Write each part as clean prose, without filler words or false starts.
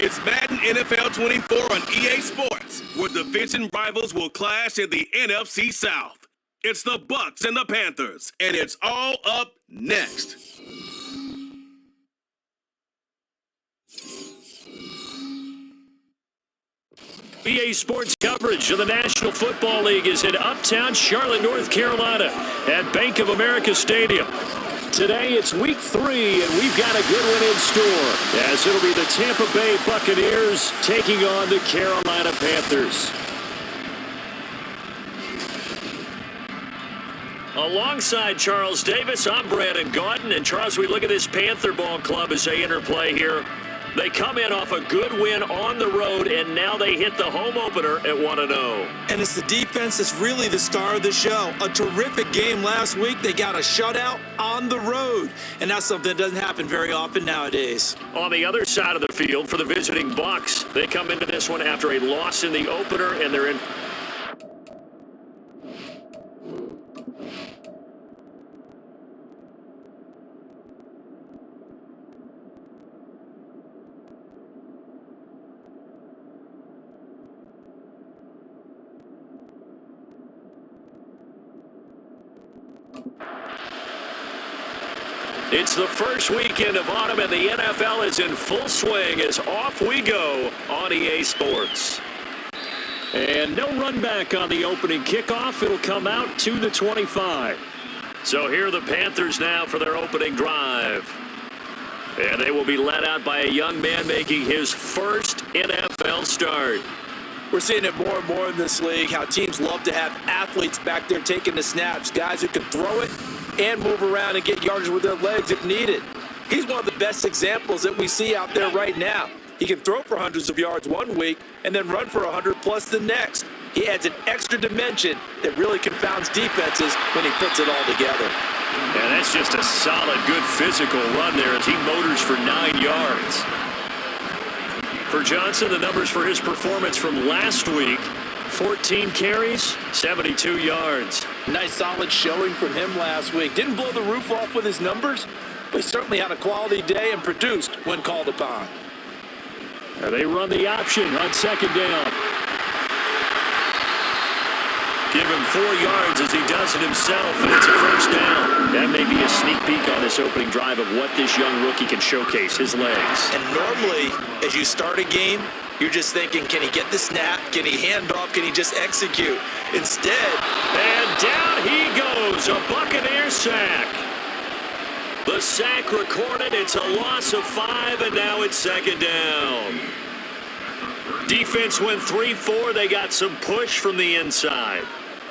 It's Madden NFL 24 on EA Sports, where division rivals will clash in the NFC South. It's the Bucs and the Panthers, and it's all up next. EA Sports coverage of the National Football League is in uptown Charlotte, North Carolina at Bank of America Stadium. Today it's week 3, and we've got a good one in store, as it'll be the Tampa Bay Buccaneers taking on the Carolina Panthers. Alongside Charles Davis, I'm Brandon Gaudin. And Charles, we look at this Panther ball club as they interplay here. They come in off a good win on the road, and now they hit the home opener at 1-0. And it's the defense that's really the star of the show. A terrific game last week. They got a shutout on the road, and that's something that doesn't happen very often nowadays. On the other side of the field for the visiting Bucs, they come into this one after a loss in the opener, and they're in. It's the first weekend of autumn, and the NFL is in full swing as off we go on EA Sports. And no run back on the opening kickoff. It'll come out to the 25. So here are the Panthers now for their opening drive. And they will be led out by a young man making his first NFL start. We're seeing it more and more in this league, how teams love to have athletes back there taking the snaps, guys who can throw it and move around and get yardage with their legs if needed. He's one of the best examples that we see out there right now. He can throw for hundreds of yards one week and then run for 100+ the next. He adds an extra dimension that really confounds defenses when he puts it all together. And that's just a solid, good physical run there as he motors for 9 yards. For Johnson, the numbers for his performance from last week: 14 carries, 72 yards. Nice solid showing from him last week. Didn't blow the roof off with his numbers, but he certainly had a quality day and produced when called upon. They run the option on second down. Give him 4 yards as he does it himself, and it's a first down. That may be a sneak peek on this opening drive of what this young rookie can showcase, his legs. And normally, as you start a game, you're just thinking, can he get the snap? Can he hand off? Can he just execute? Instead, and down he goes a Buccaneer sack. The sack recorded. It's a loss of 5, and now it's second down. Defense went 3-4. They got some push from the inside.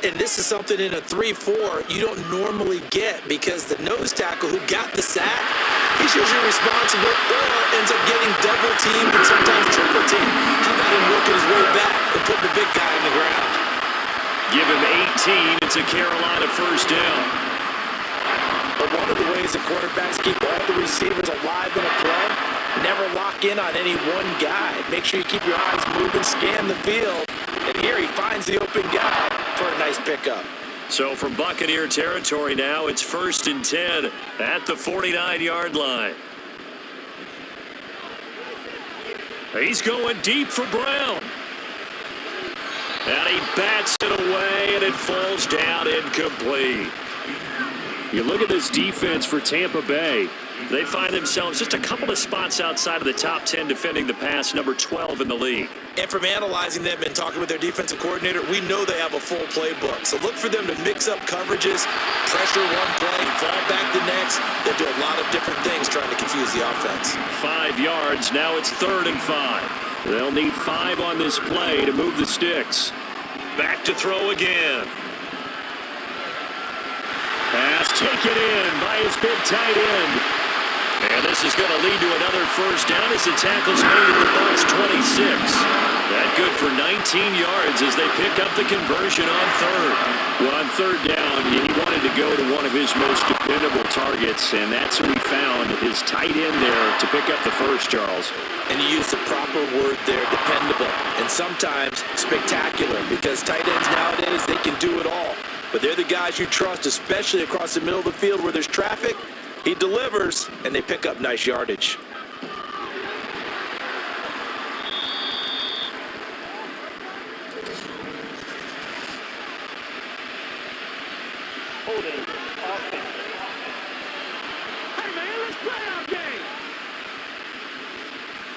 And this is something in a 3-4 you don't normally get because the nose tackle who got the sack, he's usually responsible or ends up getting double teamed and sometimes triple teamed. How about him working his way back and putting the big guy in the ground? Give him 18. It's a Carolina first down. But one of the ways the quarterbacks keep all the receivers alive in a play, never lock in on any one guy. Make sure you keep your eyes moving, scan the field. And here he finds the open guy for a nice pickup. So from Buccaneer territory now, it's 1st and 10 at the 49-yard line. He's going deep for Brown. And he bats it away, and it falls down incomplete. You look at this defense for Tampa Bay. They find themselves just a couple of spots outside of the top 10 defending the pass, number 12 in the league. And from analyzing them and talking with their defensive coordinator, we know they have a full playbook. So look for them to mix up coverages, pressure one play, fall back the next. They'll do a lot of different things trying to confuse the offense. 5 yards. Now it's 3rd and 5. They'll need 5 on this play to move the sticks. Back to throw again. Pass taken in by his big tight end. And this is going to lead to another first down as the tackle's made at the Bucs 26. That good for 19 yards as they pick up the conversion on 3rd. Well, on 3rd down, he wanted to go to one of his most dependable targets, and that's who he found, his tight end there to pick up the first, Charles. And you use the proper word there, dependable, and sometimes spectacular, because tight ends nowadays, they can do it all. But they're the guys you trust, especially across the middle of the field where there's traffic. He delivers, and they pick up nice yardage.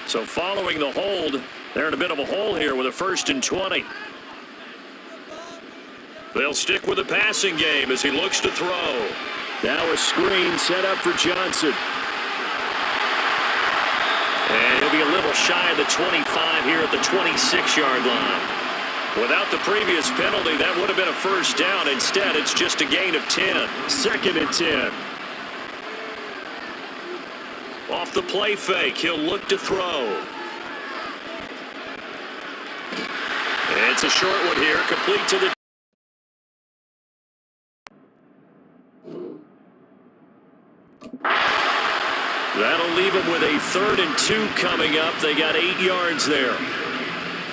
So following the hold, they're in a bit of a hole here with a 1st and 20. They'll stick with the passing game as he looks to throw. Now a screen set up for Johnson. And he'll be a little shy of the 25 here at the 26-yard line. Without the previous penalty, that would have been a first down. Instead, it's just a gain of 10. 2nd and 10. Off the play fake, he'll look to throw. And it's a short one here, complete to the That'll leave them with a 3rd and 2 coming up. They got 8 yards there.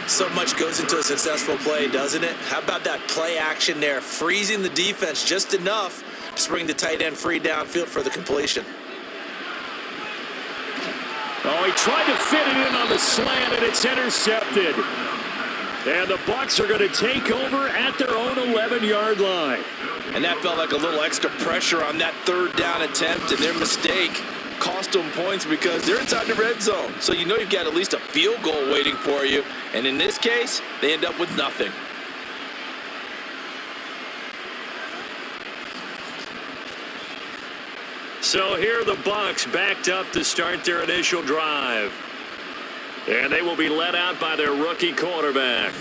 So much goes into a successful play, doesn't it? How about that play action there, freezing the defense just enough to bring the tight end free downfield for the completion. Oh, he tried to fit it in on the slant, and it's intercepted. And the Bucs are going to take over at their own 11-yard line. And that felt like a little extra pressure on that 3rd down attempt, and their mistake cost them points because they're inside the red zone. So you know you've got at least a field goal waiting for you. And in this case, they end up with nothing. So here are the Bucs backed up to start their initial drive. And they will be led out by their rookie quarterback.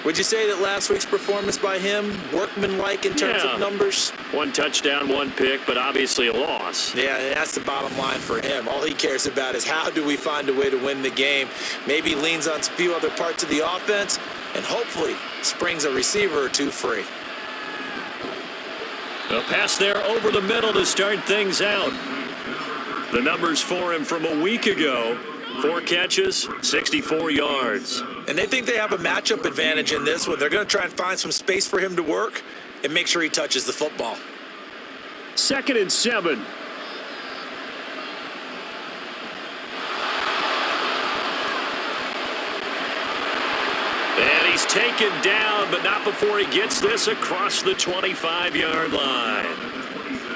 Would you say that last week's performance by him, workmanlike in terms of numbers? 1 touchdown, 1 pick, but obviously a loss. Yeah, that's the bottom line for him. All he cares about is how do we find a way to win the game. Maybe leans on a few other parts of the offense, and hopefully springs a receiver or 2 free. A pass there over the middle to start things out. The numbers for him from a week ago. 4 catches, 64 yards. And they think they have a matchup advantage in this one. They're going to try and find some space for him to work and make sure he touches the football. 2nd and 7. And he's taken down, but not before he gets this across the 25-yard line.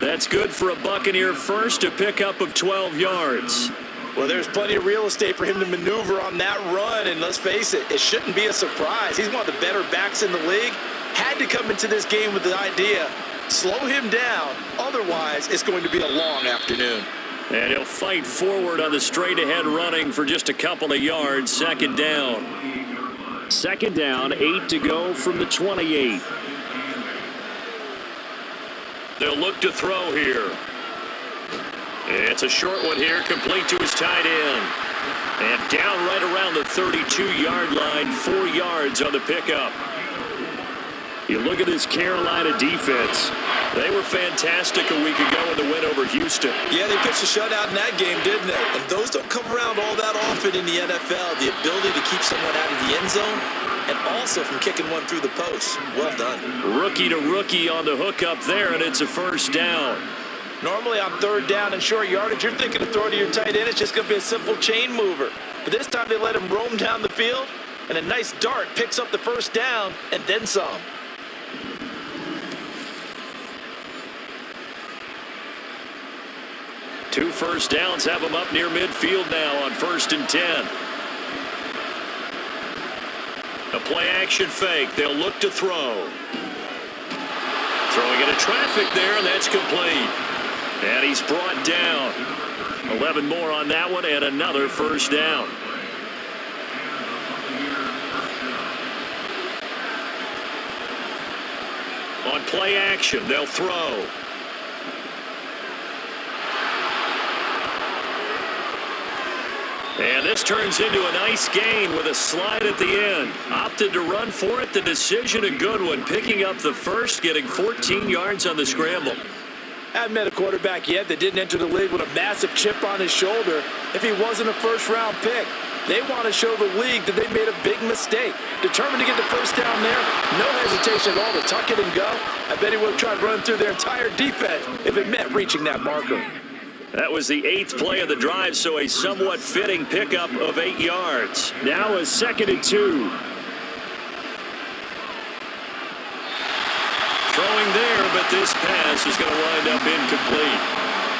That's good for a Buccaneer first, a pickup of 12 yards. Well, there's plenty of real estate for him to maneuver on that run, and let's face it, it shouldn't be a surprise. He's one of the better backs in the league. Had to come into this game with the idea Slow him down. Otherwise, it's going to be a long afternoon. And he'll fight forward on the straight-ahead running for just a couple of yards. Second down. Second down, 8 to go from the 28. They'll look to throw here. It's a short one here, complete to his tight end. And down right around the 32-yard line, 4 yards on the pickup. You look at this Carolina defense. They were fantastic a week ago in the win over Houston. Yeah, they pitched a shutout in that game, didn't they? And those don't come around all that often in the NFL. The ability to keep someone out of the end zone and also from kicking one through the post. Well done. Rookie to rookie on the hook up there, and it's a first down. Normally on third down and short yardage, you're thinking of throwing to your tight end. It's just going to be a simple chain mover. But this time they let him roam down the field, and a nice dart picks up the first down and then some. Two first downs have him up near midfield now on 1st and 10. A play action fake. They'll look to throw. Throwing into traffic there, and that's complete. And he's brought down. 11 more on that one, and another first down. On play action, they'll throw. And this turns into a nice gain with a slide at the end. Opted to run for it. The decision a good one. Picking up the first, getting 14 yards on the scramble. Haven't met a quarterback yet that didn't enter the league with a massive chip on his shoulder if he wasn't a first-round pick. They want to show the league that they made a big mistake. Determined to get the first down there. No hesitation at all to tuck it and go. I bet he would have tried running through their entire defense if it meant reaching that marker. That was the 8th play of the drive, so a somewhat fitting pickup of 8 yards. Now a 2nd and 2. Throwing there, but this pass is going to wind up incomplete.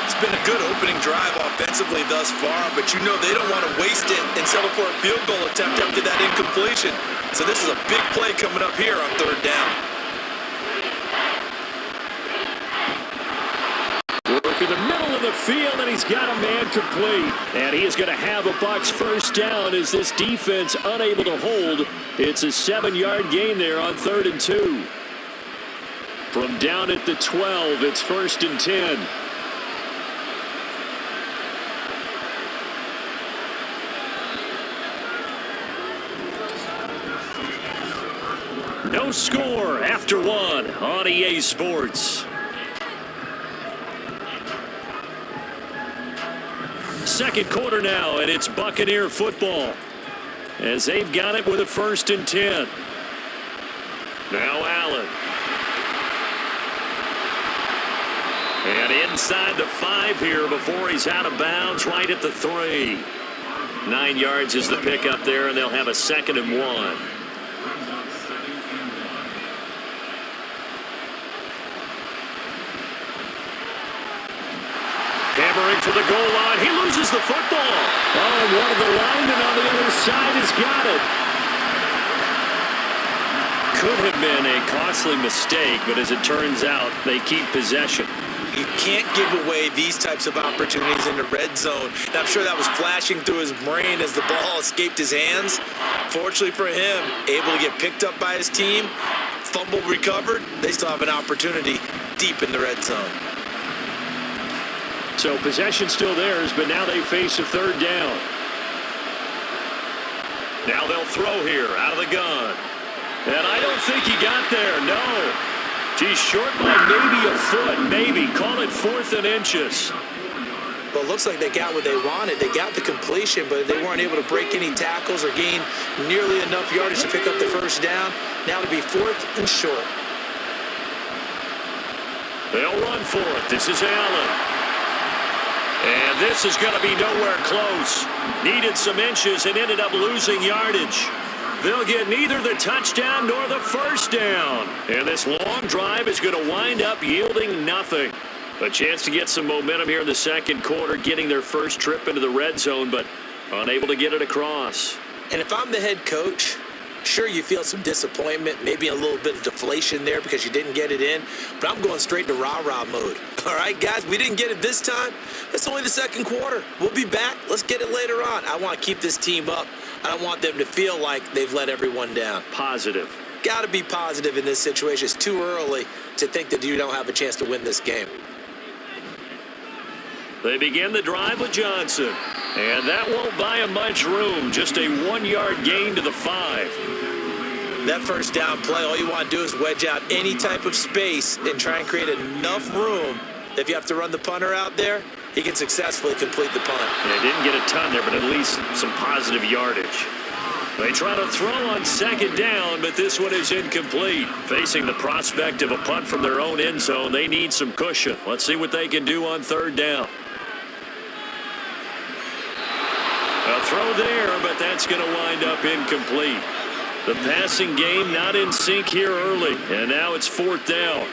It's been a good opening drive offensively thus far, but you know they don't want to waste it and settle for a field goal attempt after that incompletion. So this is a big play coming up here on third down. To the middle of the field, and he's got a man complete. And he is going to have a Bucs first down as this defense unable to hold. It's a 7-yard gain there on 3rd and 2. From down at the 12, it's 1st and 10. No score after 1 on EA Sports. Second quarter now, and it's Buccaneer football as they've got it with a 1st and 10. Now Allen. And inside the 5 here before he's out of bounds, right at the 3. 9 yards is the pickup there, and they'll have a 2nd and 1. Hammering for the goal line. He loses the football. Oh, and one of the linemen on the other side has got it. Could have been a costly mistake, but as it turns out, they keep possession. You can't give away these types of opportunities in the red zone. And I'm sure that was flashing through his brain as the ball escaped his hands. Fortunately for him, able to get picked up by his team, fumble recovered. They still have an opportunity deep in the red zone. So possession still theirs, but now they face a 3rd down. Now they'll throw here out of the gun. And I don't think he got there, no. He's short by maybe a foot, maybe. Call it 4th and inches. Well, it looks like they got what they wanted. They got the completion, but they weren't able to break any tackles or gain nearly enough yardage to pick up the first down. Now to be 4th and short. They'll run for it. This is Allen. And this is going to be nowhere close. Needed some inches and ended up losing yardage. They'll get neither the touchdown nor the first down. And this long drive is going to wind up yielding nothing. A chance to get some momentum here in the second quarter, getting their first trip into the red zone, but unable to get it across. And if I'm the head coach, Sure, you feel some disappointment, maybe a little bit of deflation there because you didn't get it in, but I'm going straight to rah-rah mode. All right, guys, we didn't get it this time. It's only the second quarter. We'll be back. Let's get it later on. I want to keep this team up. I don't want them to feel like they've let everyone down. Positive. Got to be positive in this situation. It's too early to think that you don't have a chance to win this game. They begin the drive with Johnson. And that won't buy him much room. Just a 1-yard gain to the 5. That first down play, all you want to do is wedge out any type of space and try and create enough room. If you have to run the punter out there, he can successfully complete the punt. Yeah, didn't get a ton there, but at least some positive yardage. They try to throw on second down, but this one is incomplete. Facing the prospect of a punt from their own end zone, they need some cushion. Let's see what they can do on third down. A throw there, but that's going to wind up incomplete. The passing game not in sync here early, and now it's fourth down.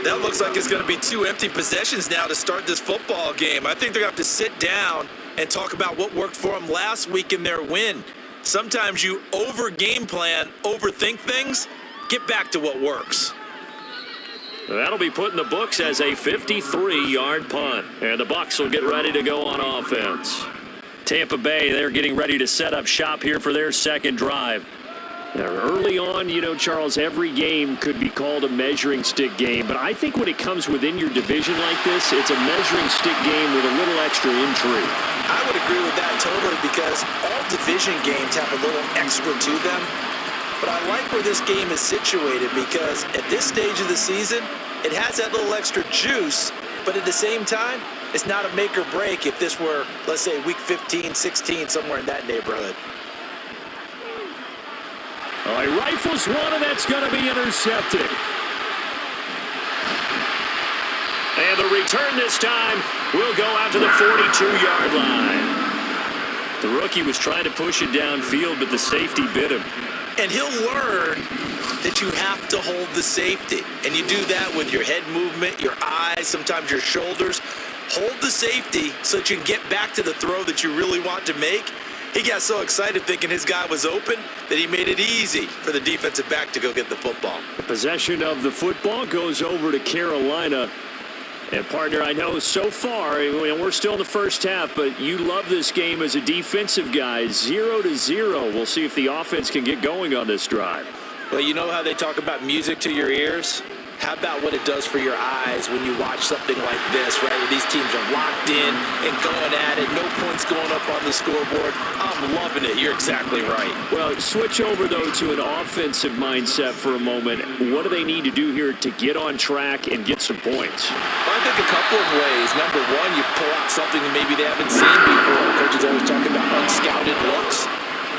That looks like it's going to be 2 empty possessions now to start this football game. I think they're going to have to sit down and talk about what worked for them last week in their win. Sometimes you over-game plan, overthink things. Get back to what works. That'll be put in the books as a 53-yard punt, and the Bucs will get ready to go on offense. Tampa Bay, they're getting ready to set up shop here for their second drive. Now, early on, you know, Charles, every game could be called a measuring stick game, but I think when it comes within your division like this, it's a measuring stick game with a little extra intrigue. I would agree with that totally because all division games have a little extra to them, but I like where this game is situated because at this stage of the season, it has that little extra juice, but at the same time, it's not a make or break if this were, let's say, week 15, 16, somewhere in that neighborhood. All right, rifles one, and that's going to be intercepted. And the return this time will go out to the 42-yard line. The rookie was trying to push it downfield, but the safety bit him. And he'll learn that you have to hold the safety. And you do that with your head movement, your eyes, sometimes your shoulders. Hold the safety so that you can get back to the throw that you really want to make. He got so excited thinking his guy was open that he made it easy for the defensive back to go get the football. Possession of the football goes over to Carolina. And, partner, I know so far, we're still in the first half, but you love this game as a defensive guy. 0-0. We'll see if the offense can get going on this drive. Well, you know how they talk about music to your ears? How about what it does for your eyes when you watch something like this, right, where these teams are locked in and going at it, no points going up on the scoreboard? I'm loving it. You're exactly right. Well, switch over, though, to an offensive mindset for a moment. What do they need to do here to get on track and get some points? Well, I think a couple of ways. Number one, you pull out something that maybe they haven't seen before. Coaches always talking about unscouted looks.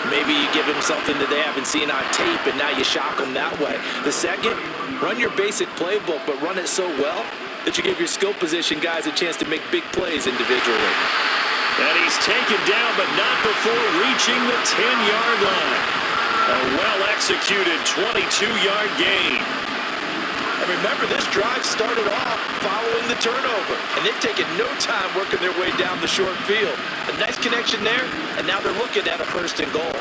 Maybe you give them something that they haven't seen on tape, and now you shock them that way. The second, run your basic playbook, but run it so well that you give your skill position guys a chance to make big plays individually. And he's taken down, but not before reaching the 10-yard line. A well-executed 22-yard gain. And remember, this drive started off following the turnover, and they've taken no time working their way down the short field. A nice connection there, and now they're looking at a first and goal.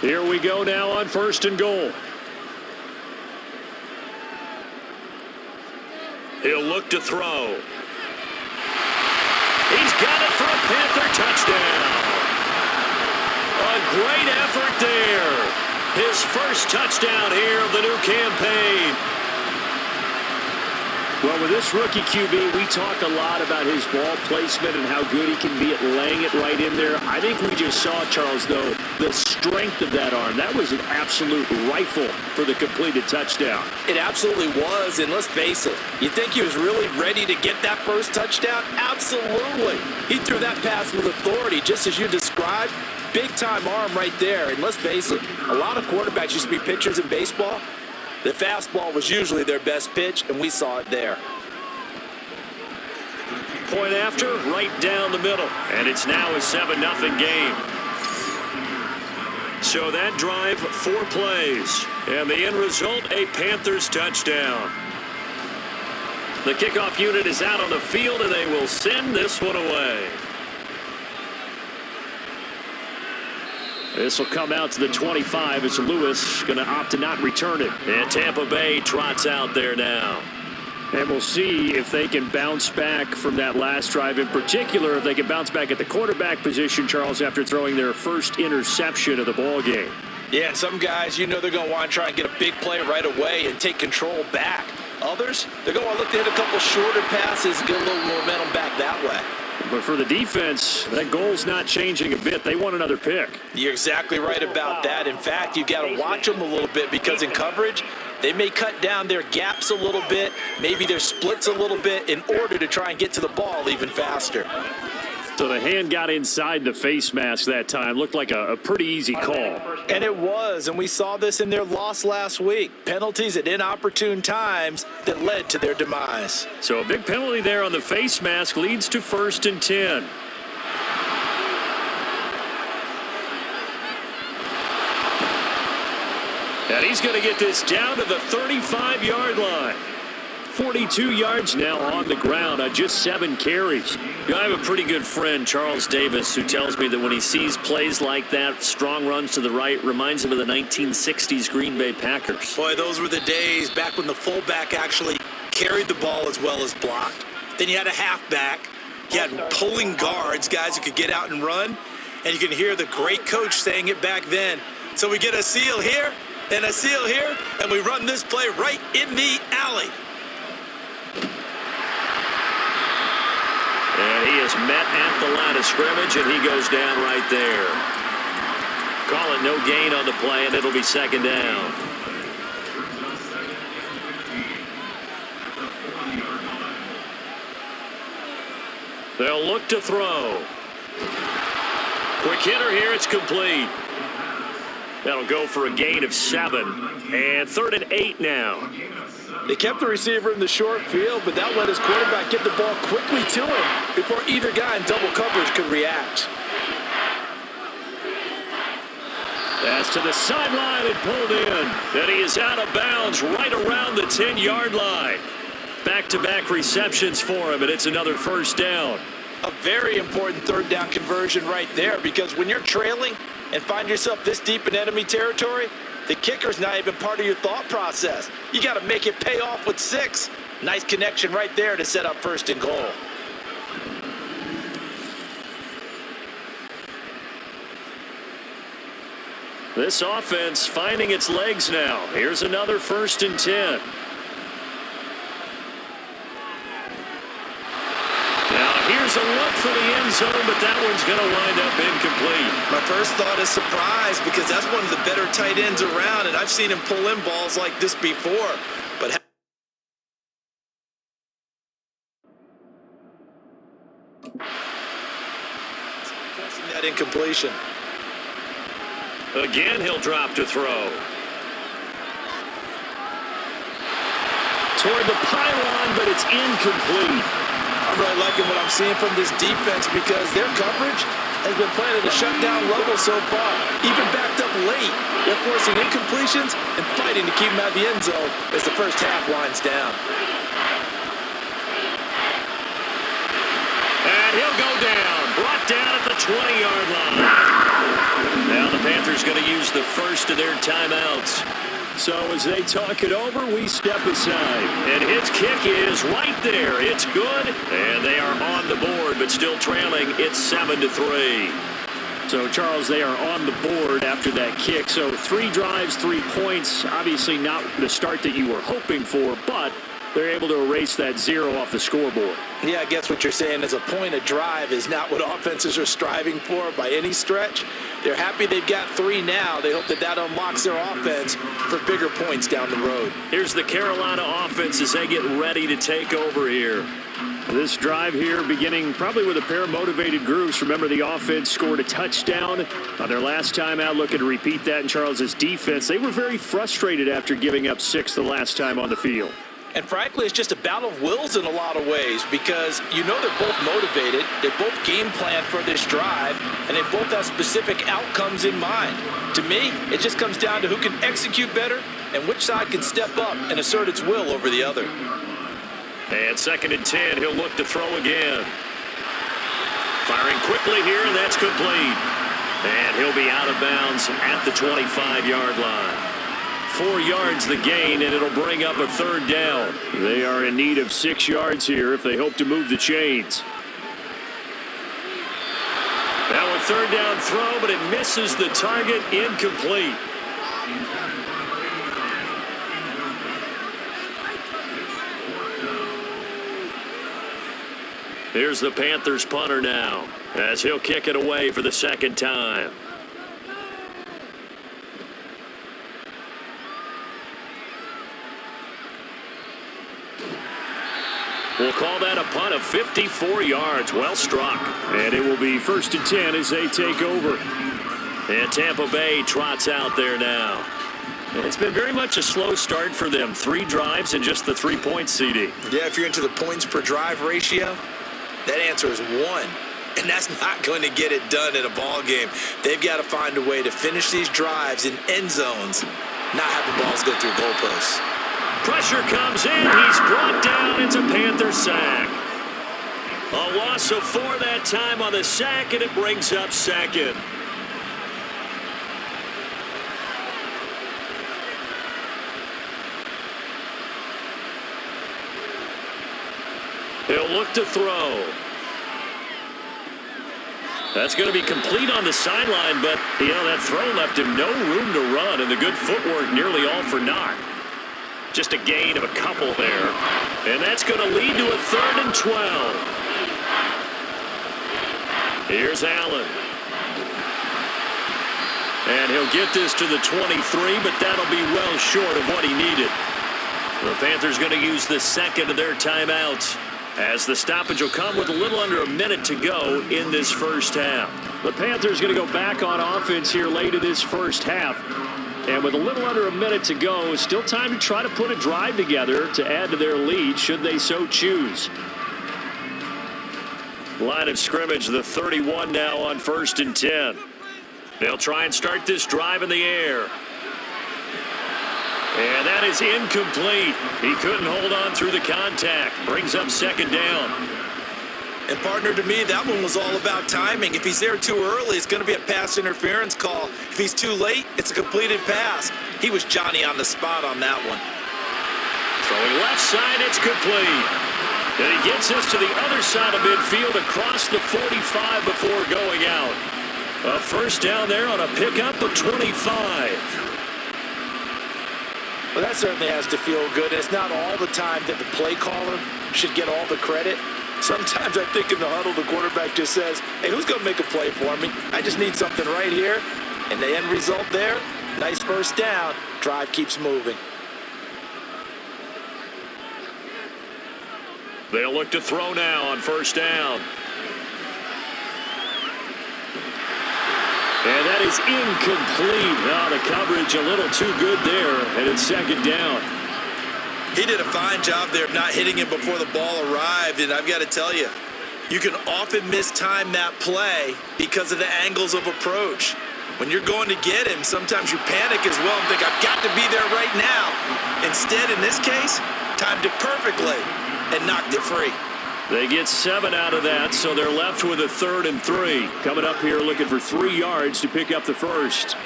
Here we go now on first and goal. He'll look to throw. He's got it for a Panther touchdown. A great effort there. His first touchdown here of the new campaign. Well, with this rookie QB, we talk a lot about his ball placement and how good he can be at laying it right in there. I think we just saw, Charles, though, the strength of that arm. That was an absolute rifle for the completed touchdown. It absolutely was, and let's face it, you think he was really ready to get that first touchdown? Absolutely. He threw that pass with authority, just as you described. Big-time arm right there, and let's face it, a lot of quarterbacks used to be pitchers in baseball. The fastball was usually their best pitch, and we saw it there. Point after, right down the middle, and it's now a 7-0 game. So that drive, 4 plays, and the end result, a Panthers touchdown. The kickoff unit is out on the field, and they will send this one away. This will come out to the 25 as Lewis going to opt to not return it. And Tampa Bay trots out there now. And we'll see if they can bounce back from that last drive. In particular, if they can bounce back at the quarterback position, Charles, after throwing their first interception of the ball game. Yeah, some guys, they're going to want to try and get a big play right away and take control back. Others, they're going to want to look to hit a couple shorter passes and get a little momentum back that way. But for the defense, that goal's not changing a bit. They want another pick. You're exactly right about that. In fact, you got to watch them a little bit because in coverage, they may cut down their gaps a little bit, maybe their splits a little bit in order to try and get to the ball even faster. So the hand got inside the face mask that time. Looked like a pretty easy call. And it was, and we saw this in their loss last week. Penalties at inopportune times that led to their demise. So a big penalty there on the face mask leads to 1st and 10. And he's going to get this down to the 35-yard line. 42 yards now on the ground on just 7 carries. I have a pretty good friend, Charles Davis, who tells me that when he sees plays like that, strong runs to the right, reminds him of the 1960s Green Bay Packers. Boy, those were the days back when the fullback actually carried the ball as well as blocked. Then you had a halfback. You had pulling guards, guys who could get out and run. And you can hear the great coach saying it back then. So we get a seal here and a seal here, and we run this play right in the alley. And he is met at the line of scrimmage, and he goes down right there. Call it no gain on the play, and it'll be 2nd down. They'll look to throw. Quick hitter here, it's complete. That'll go for a gain of 7. And 3rd and 8 now. They kept the receiver in the short field, but that let his quarterback get the ball quickly to him before either guy in double coverage could react. That's to the sideline and pulled in. Then he is out of bounds right around the 10-yard line. Back-to-back receptions for him, and it's another 1st down. A very important 3rd down conversion right there, because when you're trailing and find yourself this deep in enemy territory, the kicker's not even part of your thought process. You got to make it pay off with 6. Nice connection right there to set up 1st and goal. This offense finding its legs now. Here's another 1st and 10. Now here's a look for the end zone, but that one's going to wind up incomplete. My first thought is surprise, because that's one of the better tight ends around, and I've seen him pull in balls like this before. But forcing that incompletion. Again, he'll drop to throw. Toward the pylon, but it's incomplete. I'm really liking what I'm seeing from this defense, because their coverage has been playing at a shutdown level so far. Even backed up late, they're forcing incompletions and fighting to keep them out of the end zone as the first half winds down. And he'll go down, brought down at the 20-yard line. Now the Panthers going to use the first of their timeouts. So as they talk it over, we step aside. And his kick is right there. It's good. And they are on the board, but still trailing. It's 7-3. So, Charles, they are on the board after that kick. So 3 drives, 3 points. Obviously not the start that you were hoping for, but they're able to erase that 0 off the scoreboard. Yeah, I guess what you're saying is a point a drive is not what offenses are striving for by any stretch. They're happy they've got 3 now. They hope that that unlocks their offense for bigger points down the road. Here's the Carolina offense as they get ready to take over here. This drive here beginning probably with a pair of motivated groups. Remember, the offense scored a touchdown on their last time out. Looking to repeat that in Charles's defense. They were very frustrated after giving up 6 the last time on the field. And frankly, it's just a battle of wills in a lot of ways, because you know they're both motivated, they both game plan for this drive, and they both have specific outcomes in mind. To me, it just comes down to who can execute better and which side can step up and assert its will over the other. And 2nd and 10, he'll look to throw again. Firing quickly here, and that's complete. And he'll be out of bounds at the 25-yard line. 4 yards the gain, and it'll bring up a third down. They are in need of 6 yards here if they hope to move the chains. Now a third down throw, but it misses the target, incomplete. Here's the Panthers punter now, as he'll kick it away for the second time. We'll call that a punt of 54 yards. Well struck. And it will be 1st and 10 as they take over. And Tampa Bay trots out there now. It's been very much a slow start for them. 3 drives and just the 3 points, CD. Yeah, if you're into the points per drive ratio, that answer is 1. And that's not going to get it done in a ball game. They've got to find a way to finish these drives in end zones, not have the balls go through goalposts. Pressure comes in. He's brought down. It's a Panther sack. A loss of 4 that time on the sack, and it brings up second. He'll look to throw. That's going to be complete on the sideline, but, that throw left him no room to run, and the good footwork nearly all for naught. Just a gain of a couple there. And that's going to lead to a 3rd and 12. Here's Allen. And he'll get this to the 23, but that'll be well short of what he needed. The Panthers going to use the second of their timeouts, as the stoppage will come with a little under a minute to go in this first half. The Panthers going to go back on offense here late in this first half. And with a little under a minute to go, still time to try to put a drive together to add to their lead should they so choose. Line of scrimmage, the 31 now on 1st and 10. They'll try and start this drive in the air. And that is incomplete. He couldn't hold on through the contact. Brings up second down. And partner, to me, that one was all about timing. If he's there too early, it's going to be a pass interference call. If he's too late, it's a completed pass. He was Johnny on the spot on that one. Throwing left side, it's complete. And he gets us to the other side of midfield across the 45 before going out. A first down there on a pickup of 25. Well, that certainly has to feel good. It's not all the time that the play caller should get all the credit. Sometimes I think in the huddle, the quarterback just says, hey, who's going to make a play for me? I just need something right here. And the end result there, nice first down. Drive keeps moving. They'll look to throw now on first down. And that is incomplete. Now the coverage a little too good there, and it's second down. He did a fine job there of not hitting it before the ball arrived, and I've got to tell you, you can often mistime that play because of the angles of approach. When you're going to get him, sometimes you panic as well and think, I've got to be there right now. Instead, in this case, timed it perfectly and knocked it free. They get 7 out of that, so they're left with a 3rd and 3. Coming up here looking for 3 yards to pick up the first.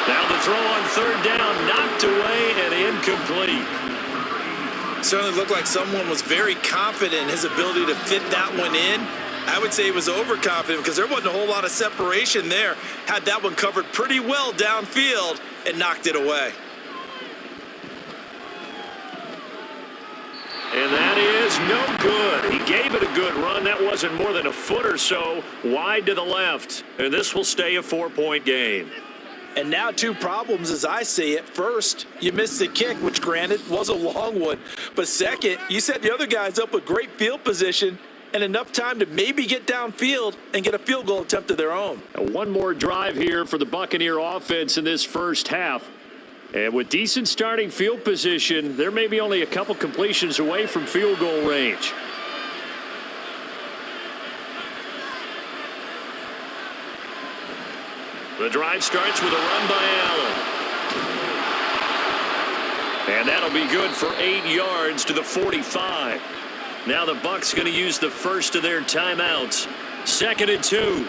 Now the throw on third down, knocked away and incomplete. Certainly looked like someone was very confident in his ability to fit that one in. I would say he was overconfident because there wasn't a whole lot of separation there. Had that one covered pretty well downfield and knocked it away. And that is no good. He gave it a good run. That wasn't more than a foot or so wide to the left. And this will stay a 4-point game. And now 2 problems as I see it. First, you missed the kick, which granted was a long one. But second, you set the other guys up with great field position and enough time to maybe get downfield and get a field goal attempt of their own. One more drive here for the Buccaneer offense in this first half. And with decent starting field position, they're maybe only a couple completions away from field goal range. The drive starts with a run by Allen. And that'll be good for 8 yards to the 45. Now the Bucs going to use the first of their timeouts 2nd and 2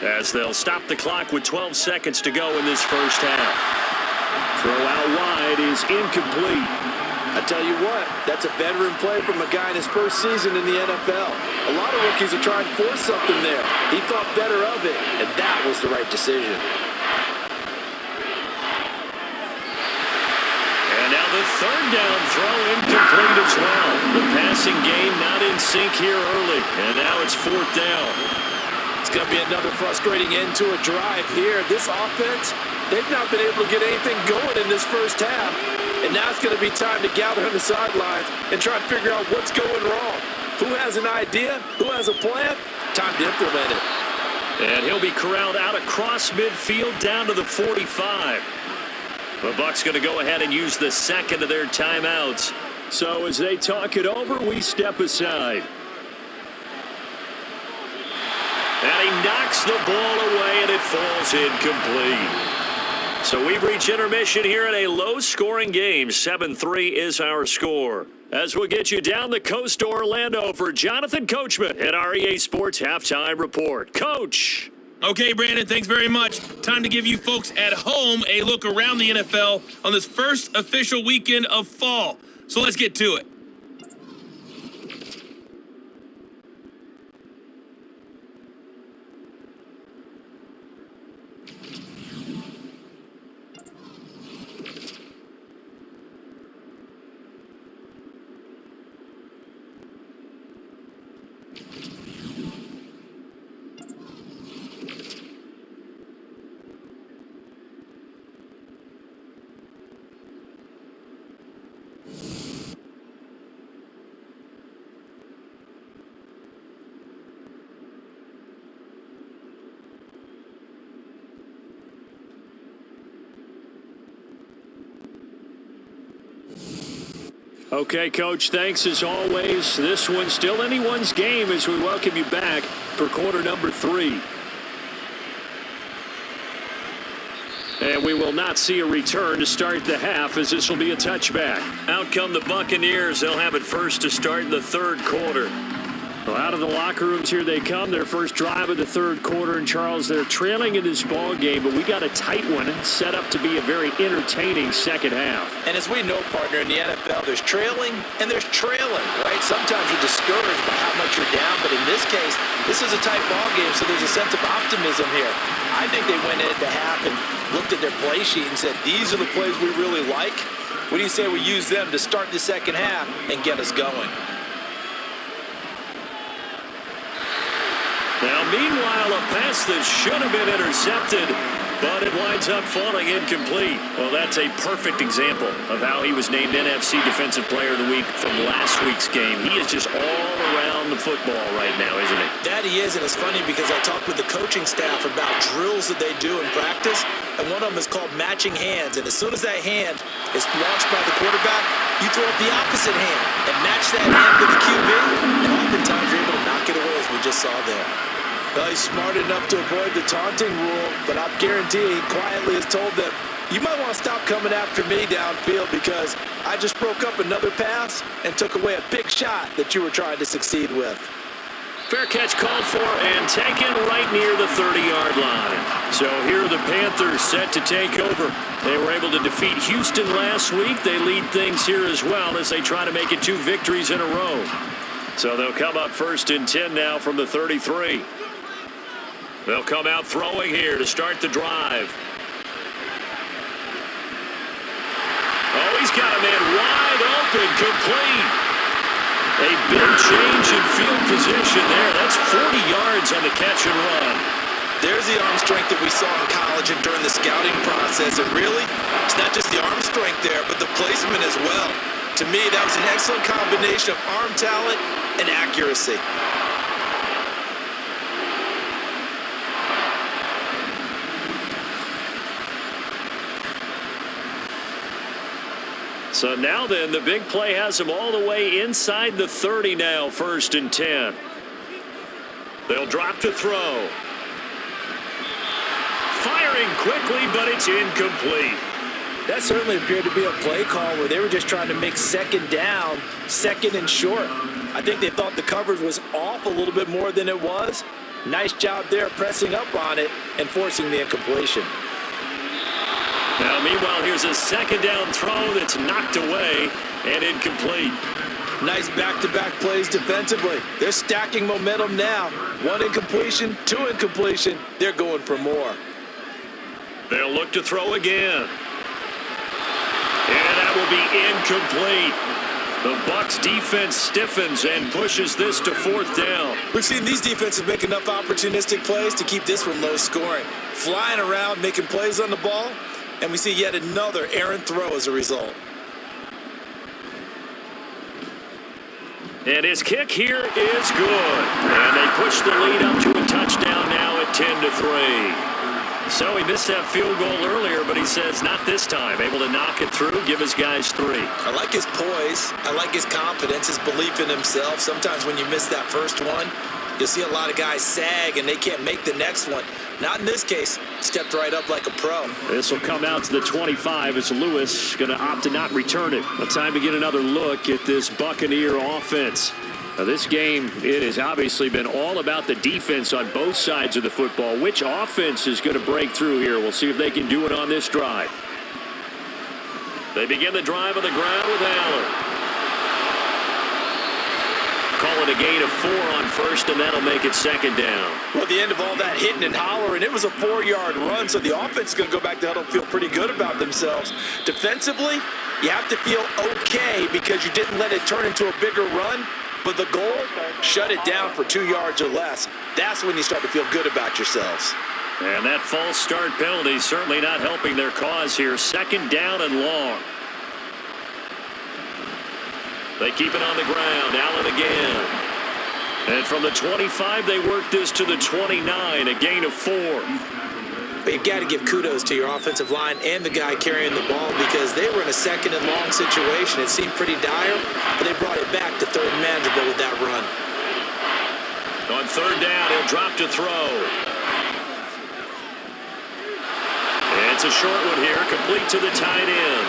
as they'll stop the clock with 12 seconds to go in this first half. Throw out wide is incomplete. I tell you what, that's a veteran play from a guy in his first season in the NFL. A lot of rookies are trying to force something there. He thought better of it, and that was the right decision. And now the 3rd down throw incomplete as well. The passing game not in sync here early, and now it's 4th down. It's going to be another frustrating end to a drive here. This offense, they've not been able to get anything going in this first half. And now it's going to be time to gather on the sidelines and try to figure out what's going wrong. Who has an idea? Who has a plan? Time to implement it. And he'll be corralled out across midfield down to the 45. The Bucs going to go ahead and use the 2nd of their timeouts. So as they talk it over, we step aside. And he knocks the ball away, and it falls incomplete. So we've reached intermission here in a low-scoring game. 7-3 is our score. As we'll get you down the coast to Orlando for Jonathan Coachman at our EA Sports Halftime Report. Coach. Okay, Brandon, thanks very much. Time to give you folks at home a look around the NFL on this first official weekend of fall. So let's get to it. Okay, Coach, thanks as always. This one's still anyone's game as we welcome you back for quarter number 3. And we will not see a return to start the half as this will be a touchback. Out come the Buccaneers. They'll have it first to start the 3rd quarter. Well, out of the locker rooms here they come. Their first drive of the 3rd quarter. And, Charles, they're trailing in this ball game, but we got a tight one set up to be a very entertaining second half. And as we know, partner, in the NFL, there's trailing and there's trailing, right? Sometimes you're discouraged by how much you're down, but in this case, this is a tight ball game, so there's a sense of optimism here. I think they went into half and looked at their play sheet and said, these are the plays we really like. What do you say we use them to start the second half and get us going? Now, meanwhile, a pass that should have been intercepted, but it winds up falling incomplete. Well, that's a perfect example of how he was named NFC Defensive Player of the Week from last week's game. He is just all around the football right now, isn't he? That he is, and it's funny because I talked with the coaching staff about drills that they do in practice, and one of them is called matching hands. And as soon as that hand is launched by the quarterback, you throw up the opposite hand and match that hand with the QB, and oftentimes you're able to knock it away, as we just saw there. Well, he's smart enough to avoid the taunting rule, but I guarantee he quietly has told them, you might want to stop coming after me downfield because I just broke up another pass and took away a big shot that you were trying to succeed with. Fair catch called for and taken right near the 30-yard line. So here are the Panthers set to take over. They were able to defeat Houston last week. They lead things here as well as they try to make it 2 victories in a row. So they'll come up 1st and 10 now from the 33. They'll come out throwing here to start the drive. Oh, he's got a man wide open, complete. A big change in field position there. That's 40 yards on the catch and run. There's the arm strength that we saw in college and during the scouting process. And really, it's not just the arm strength there, but the placement as well. To me, that was an excellent combination of arm talent and accuracy. So now then, the big play has them all the way inside the 30 now, 1st and 10. They'll drop to throw. Firing quickly, but it's incomplete. That certainly appeared to be a play call where they were just trying to make second down, 2nd and short. I think they thought the coverage was off a little bit more than it was, Nice job there pressing up on it and forcing the incompletion. Now, meanwhile, here's a second down throw that's knocked away and incomplete. Nice back-to-back plays defensively. They're stacking momentum now. One incompletion, two incompletion. They're going for more. They'll look to throw again. And that will be incomplete. The Bucs defense stiffens and pushes this to fourth down. We've seen these defenses make enough opportunistic plays to keep this one low scoring. Flying around, making plays on the ball, and we see yet another errant throw as a result. And his kick here is good. And they push the lead up to a touchdown now at 10-3. So he missed that field goal earlier, but he says not this time. Able to knock it through, give his guys 3. I like his poise. I like his confidence, his belief in himself. Sometimes when you miss that first one, you'll see a lot of guys sag and they can't make the next one. Not in this case. Stepped right up like a pro. This will come out to the 25 as Lewis going to opt to not return it. A time to get another look at this Buccaneer offense. Now, this game, it has obviously been all about the defense on both sides of the football. Which offense is going to break through here? We'll see if they can do it on this drive. They begin the drive on the ground with Allen. Call it a gain of 4 on first, and that'll make it second down. Well, at the end of all that hitting and hollering, it was a 4-yard run, so the offense is going to go back to huddle and feel pretty good about themselves. Defensively, you have to feel okay because you didn't let it turn into a bigger run, but the goal, shut it down for 2 yards or less. That's when you start to feel good about yourselves. And that false start penalty certainly not helping their cause here. Second down and long. They keep it on the ground. Allen again. And from the 25, they work this to the 29, a gain of 4. But you've got to give kudos to your offensive line and the guy carrying the ball because they were in a second and long situation. It seemed pretty dire, but they brought it back to third and manageable with that run. On third down, he'll drop to throw. And it's a short one here, complete to the tight end.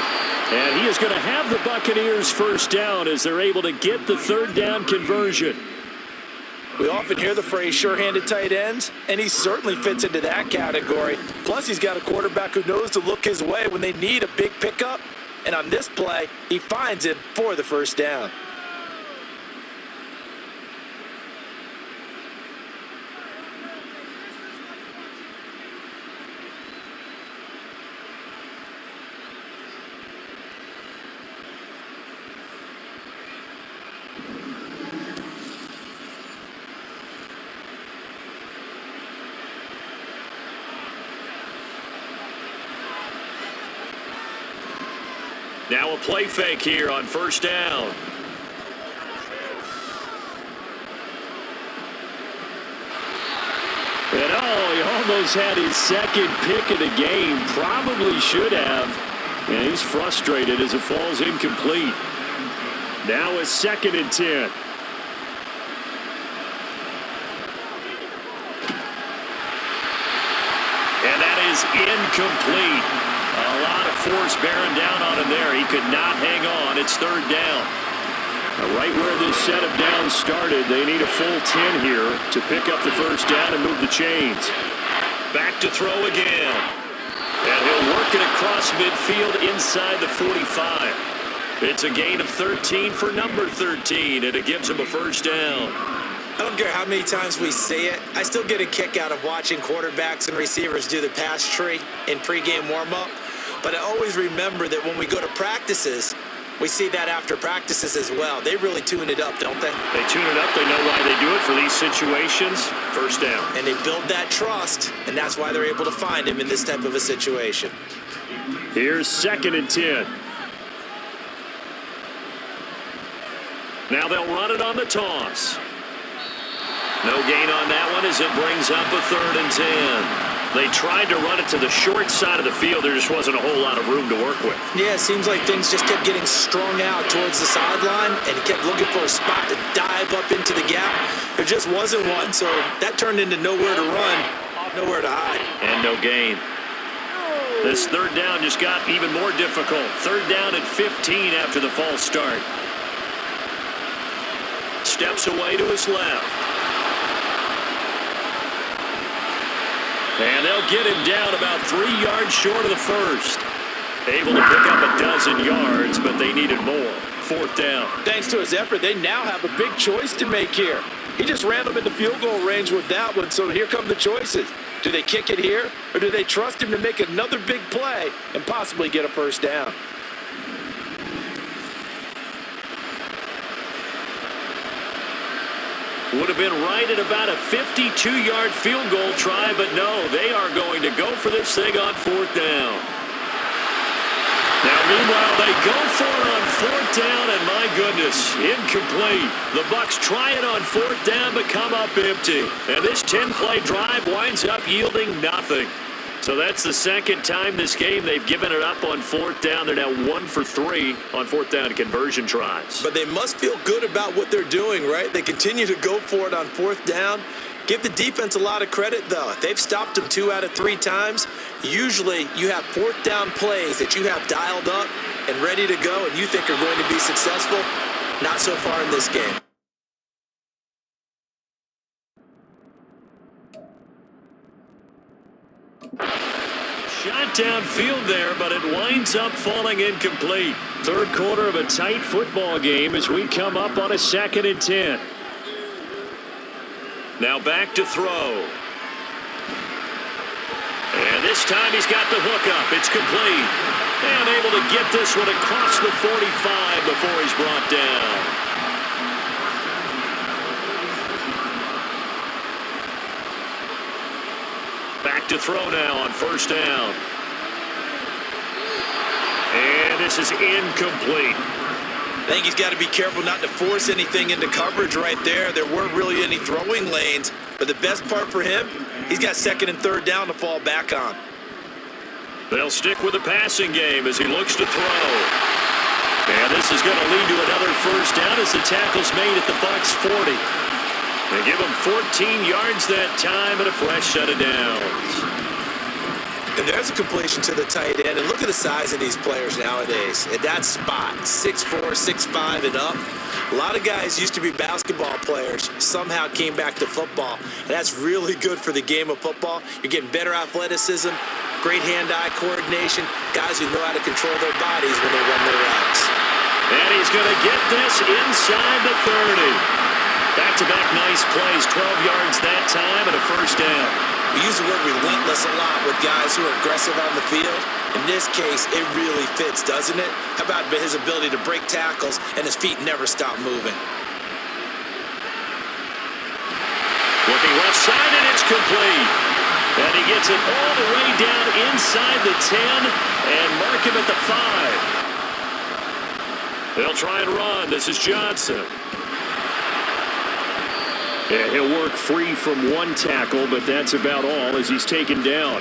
And he is going to have the Buccaneers first down as they're able to get the third down conversion. We often hear the phrase sure-handed tight ends, and he certainly fits into that category. Plus, he's got a quarterback who knows to look his way when they need a big pickup. And on this play, he finds it for the first down. Now a play fake here on first down. And he almost had his second pick of the game. Probably should have. And he's frustrated as it falls incomplete. Now a 2nd and 10. And that is incomplete. A lot of force bearing down on him there. He could not hang on. It's third down. Right where this set of downs started, they need a full 10 here to pick up the first down and move the chains. Back to throw again. And he'll work it across midfield inside the 45. It's a gain of 13 for number 13, and it gives him a first down. I don't care how many times we say it, I still get a kick out of watching quarterbacks and receivers do the pass tree in pregame warm-up. But I always remember that when we go to practices, we see that after practices as well. They really tune it up, don't they? They tune it up. They know why they do it for these situations. First down. And they build that trust, and that's why they're able to find him in this type of a situation. Here's 2nd and 10. Now they'll run it on the toss. No gain on that one as it brings up a 3rd and 10. They tried to run it to the short side of the field. There just wasn't a whole lot of room to work with. Yeah, it seems like things just kept getting strung out towards the sideline, and he kept looking for a spot to dive up into the gap. There just wasn't one, so that turned into nowhere to run, nowhere to hide. And no gain. This third down just got even more difficult. Third down at 15 after the false start. Steps away to his left. And they'll get him down about 3 yards short of the first. Able to pick up a dozen yards, but they needed more. 4th down. Thanks to his effort, they now have a big choice to make here. He just ran them into field goal range with that one, so here come the choices. Do they kick it here, or do they trust him to make another big play and possibly get a first down? Would have been right at about a 52-yard field goal try, but no, they are going to go for this thing on 4th down. Now, meanwhile, they go for it on 4th down, and my goodness, incomplete. The Bucs try it on 4th down, but come up empty. And this 10-play drive winds up yielding nothing. So that's the second time this game they've given it up on 4th down. They're now 1 for 3 on 4th down conversion tries. But they must feel good about what they're doing, right? They continue to go for it on 4th down. Give the defense a lot of credit, though. They've stopped them 2 out of 3 times. Usually, you have 4th down plays that you have dialed up and ready to go and you think are going to be successful. Not so far in this game. Shot downfield there, but it winds up falling incomplete. Third quarter of a tight football game as we come up on a 2nd and 10. Now back to throw. And this time he's got the hook up. It's complete. And able to get this one across the 45 before he's brought down. Back to throw now on 1st down. And this is incomplete. I think he's got to be careful not to force anything into coverage right there. There weren't really any throwing lanes. But the best part for him, he's got 2nd and 3rd down to fall back on. They'll stick with the passing game as he looks to throw. And this is going to lead to another first down as the tackle's made at the Bucs 40. They give him 14 yards that time and a fresh set of downs. And there's a completion to the tight end. And look at the size of these players nowadays. At that spot, 6'4", 6'5", and up. A lot of guys used to be basketball players, somehow came back to football. And that's really good for the game of football. You're getting better athleticism, great hand-eye coordination, guys who know how to control their bodies when they run their routes. And he's going to get this inside the 30. Back-to-back nice plays, 12 yards that time and a first down. We use the word relentless a lot with guys who are aggressive on the field. In this case, it really fits, doesn't it? How about his ability to break tackles and his feet never stop moving? Looking left side, and it's complete. And he gets it all the way down inside the 10 and mark him at the 5. They'll try and run. This is Johnson. Yeah, he'll work free from one tackle, but that's about all as he's taken down.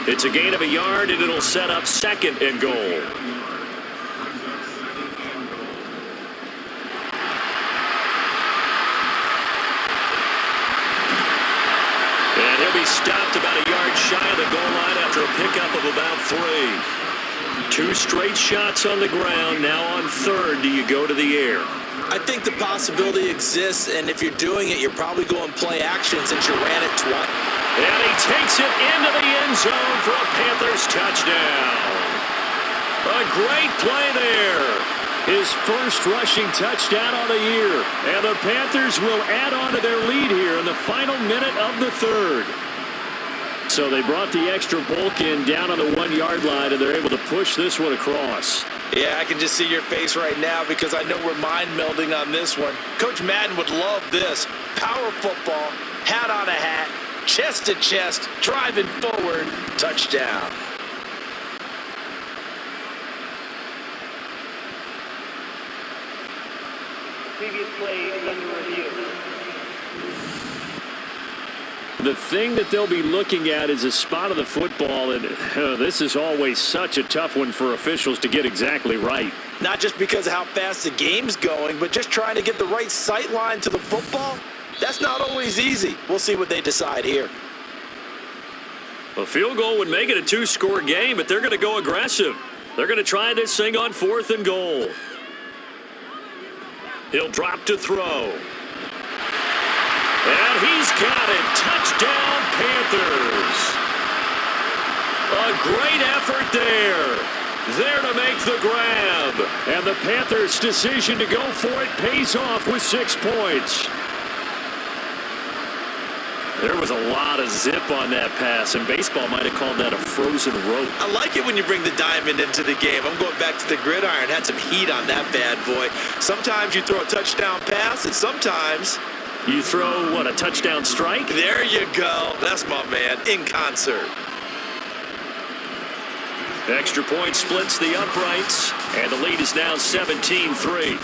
It's a gain of a yard, and it'll set up 2nd and goal. And he'll be stopped about a yard shy of the goal line after a pickup of about 3. 2 straight shots on the ground. Now on 3rd, do you go to the air? I think the possibility exists, and if you're doing it, you're probably going play action since you ran it twice. And he takes it into the end zone for a Panthers touchdown. A great play there. His first rushing touchdown on the year. And the Panthers will add on to their lead here in the final minute of the 3rd. So they brought the extra bulk in down on the 1-yard line, and they're able to push this one across. Yeah, I can just see your face right now because I know we're mind melding on this one. Coach Madden would love this. Power football, hat on a hat, chest to chest, driving forward, touchdown. Previous play is under review. The thing that they'll be looking at is a spot of the football, and this is always such a tough one for officials to get exactly right. Not just because of how fast the game's going, but just trying to get the right sight line to the football. That's not always easy. We'll see what they decide here. A field goal would make it a 2-score game, but they're going to go aggressive. They're going to try this thing on 4th and goal. He'll drop to throw. And he's got it. Touchdown, Panthers. A great effort there. There to make the grab. And the Panthers' decision to go for it pays off with 6 points. There was a lot of zip on that pass, and baseball might have called that a frozen rope. I like it when you bring the diamond into the game. I'm going back to the gridiron. Had some heat on that bad boy. Sometimes you throw a touchdown pass, and sometimes you throw, what, a touchdown strike? There you go. That's my man, in concert. Extra point splits the uprights, and the lead is now 17-3.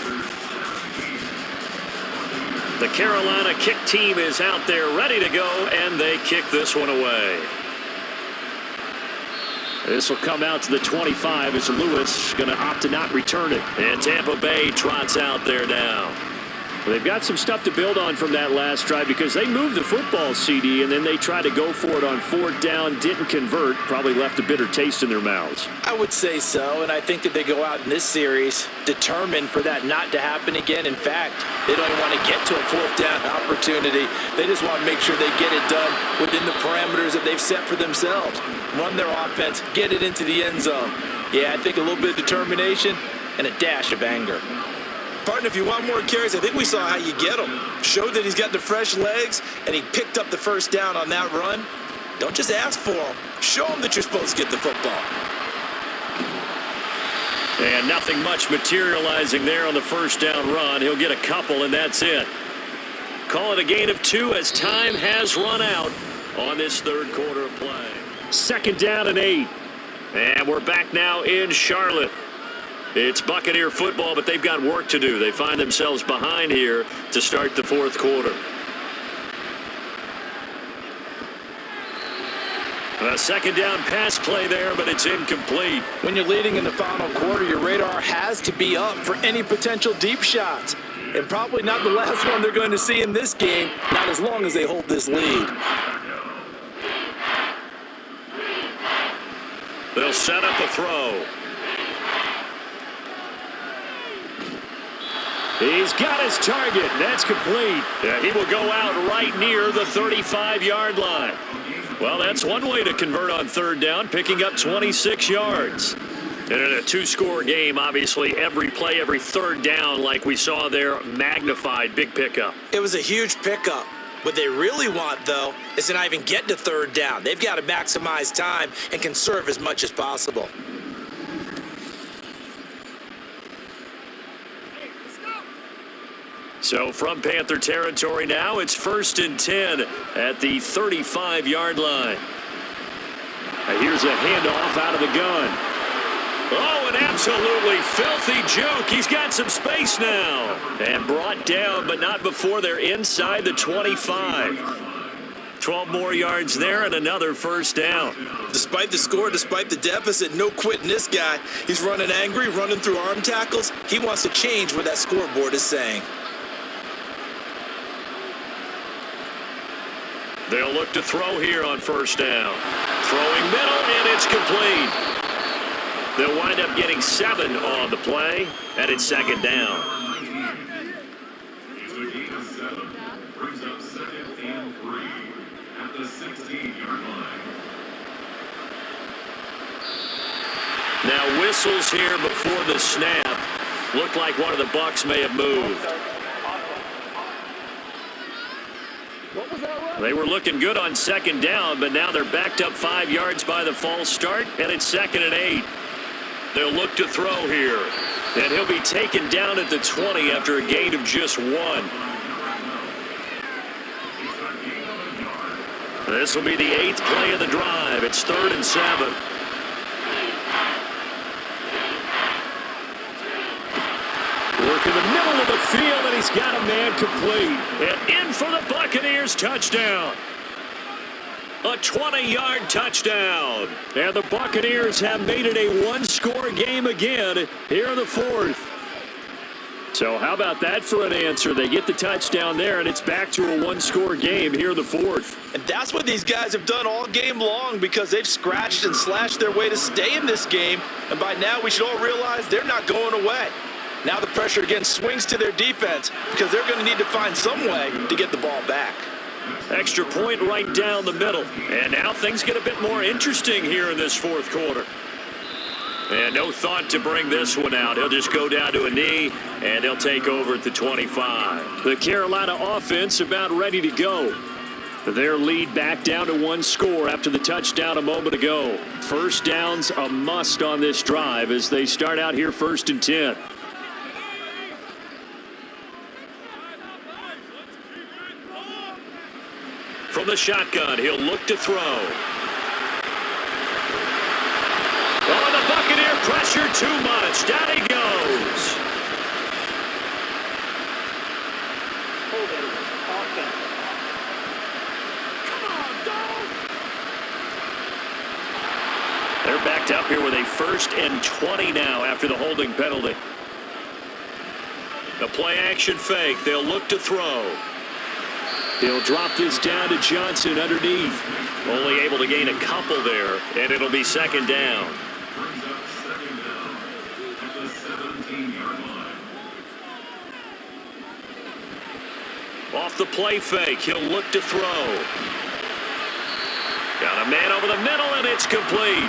The Carolina kick team is out there ready to go, and they kick this one away. This will come out to the 25 as Lewis going to opt to not return it. And Tampa Bay trots out there now. Well, they've got some stuff to build on from that last drive because they moved the football, CD, and then they tried to go for it on 4th down, didn't convert, probably left a bitter taste in their mouths. I would say so, and I think that they go out in this series determined for that not to happen again. In fact, they don't even want to get to a 4th down opportunity. They just want to make sure they get it done within the parameters that they've set for themselves. Run their offense, get it into the end zone. Yeah, I think a little bit of determination and a dash of anger. Partner, if you want more carries, I think we saw how you get him. Showed that he's got the fresh legs, and he picked up the 1st down on that run. Don't just ask for him. Show him that you're supposed to get the football. And nothing much materializing there on the 1st down run. He'll get a couple, and that's it. Call it a gain of 2 as time has run out on this 3rd quarter of play. 2nd down and 8. And we're back now in Charlotte. It's Buccaneer football, but they've got work to do. They find themselves behind here to start the 4th quarter. A 2nd down pass play there, but it's incomplete. When you're leading in the final quarter, your radar has to be up for any potential deep shots. And probably not the last one they're going to see in this game, not as long as they hold this lead. They'll set up a throw. He's got his target. That's complete. He will go out right near the 35-yard line. Well, that's one way to convert on 3rd down, picking up 26 yards. And in a 2-score game, obviously, every play, every 3rd down, like we saw there, magnified, big pickup. It was a huge pickup. What they really want, though, is to not even get to 3rd down. They've got to maximize time and conserve as much as possible. So from Panther territory now, it's 1st and 10 at the 35-yard line. Here's a handoff out of the gun. Oh, an absolutely filthy juke. He's got some space now. And brought down, but not before they're inside the 25. 12 more yards there and another 1st down. Despite the score, despite the deficit, no quitting this guy. He's running angry, running through arm tackles. He wants to change what that scoreboard is saying. They'll look to throw here on 1st down. Throwing middle, and it's complete. They'll wind up getting 7 on the play, and it's 2nd down. Brings up 2nd and 3 at the 16-yard line. Now whistles here before the snap. Looked like one of the Bucs may have moved. They were looking good on 2nd down, but now they're backed up 5 yards by the false start, and it's 2nd and 8. They'll look to throw here, and he'll be taken down at the 20 after a gain of just 1. This will be the 8th play of the drive. It's 3rd and 7. Work in the middle of the field, and he's got a man complete. And in for the Buccaneers touchdown. A 20-yard touchdown. And the Buccaneers have made it a 1-score game again here in the 4th. So how about that for an answer? They get the touchdown there, and it's back to a 1-score game here in the 4th. And that's what these guys have done all game long because they've scratched and slashed their way to stay in this game. And by now, we should all realize they're not going away. Now the pressure again swings to their defense because they're going to need to find some way to get the ball back. Extra point right down the middle. And now things get a bit more interesting here in this fourth quarter. And no thought to bring this one out. He'll just go down to a knee, and they'll take over at the 25. The Carolina offense about ready to go. Their lead back down to one score after the touchdown a moment ago. First down's a must on this drive as they start out here 1st and 10. From the shotgun, he'll look to throw. Oh, the Buccaneer pressure too much. Down he goes. Holding offense. They're backed up here with a 1st and 20 now after the holding penalty. The play action fake. They'll look to throw. He'll drop this down to Johnson underneath. Only able to gain a couple there, and it'll be 2nd down. Brings up 2nd down at the 17-yard line. Off the play fake, he'll look to throw. Got a man over the middle, and it's complete.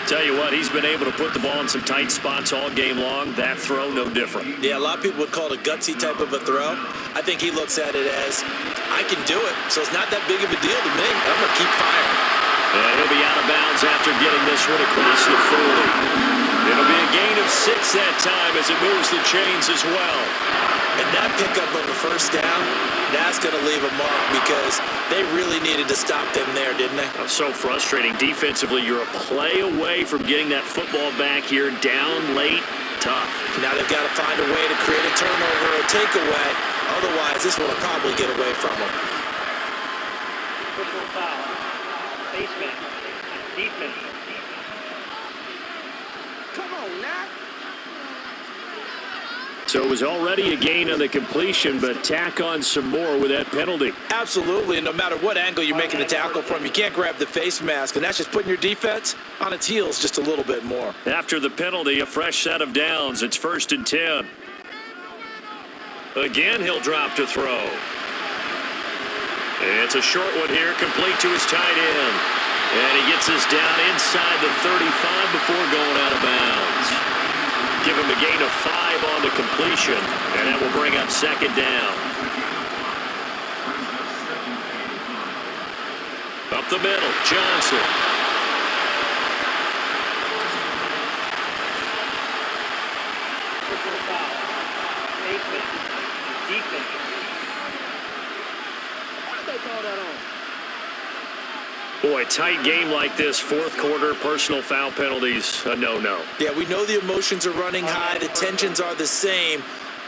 Tell you what, he's been able to put the ball in some tight spots all game long. That throw, no different. Yeah, a lot of people would call it a gutsy type of a throw. I think he looks at it as, I can do it, so it's not that big of a deal to me. I'm going to keep firing. And he'll be out of bounds after getting this one across the 40. It'll be a gain of 6 that time as it moves the chains as well. And that pickup of a 1st down, that's going to leave a mark because they really needed to stop them there, didn't they? So frustrating. Defensively, you're a play away from getting that football back here down late. Tough. Now they've got to find a way to create a turnover or a takeaway. Otherwise, this one will probably get away from them. Personal foul. Baseman. Defense. Come on now. So it was already a gain on the completion, but tack on some more with that penalty. Absolutely, and no matter what angle you're making the tackle from, you can't grab the face mask, and that's just putting your defense on its heels just a little bit more. After the penalty, a fresh set of downs. It's 1st and 10. Again, he'll drop to throw. It's a short one here, complete to his tight end. And he gets us down inside the 35 before going out of bounds. Give him a gain of 5 on the completion, and that will bring up 2nd down. Up the middle, Johnson. Personal foul. Baseman. Defense. Why did they call that on? Boy, tight game like this, 4th quarter, personal foul penalties, a no-no. Yeah, we know the emotions are running high, the tensions are the same.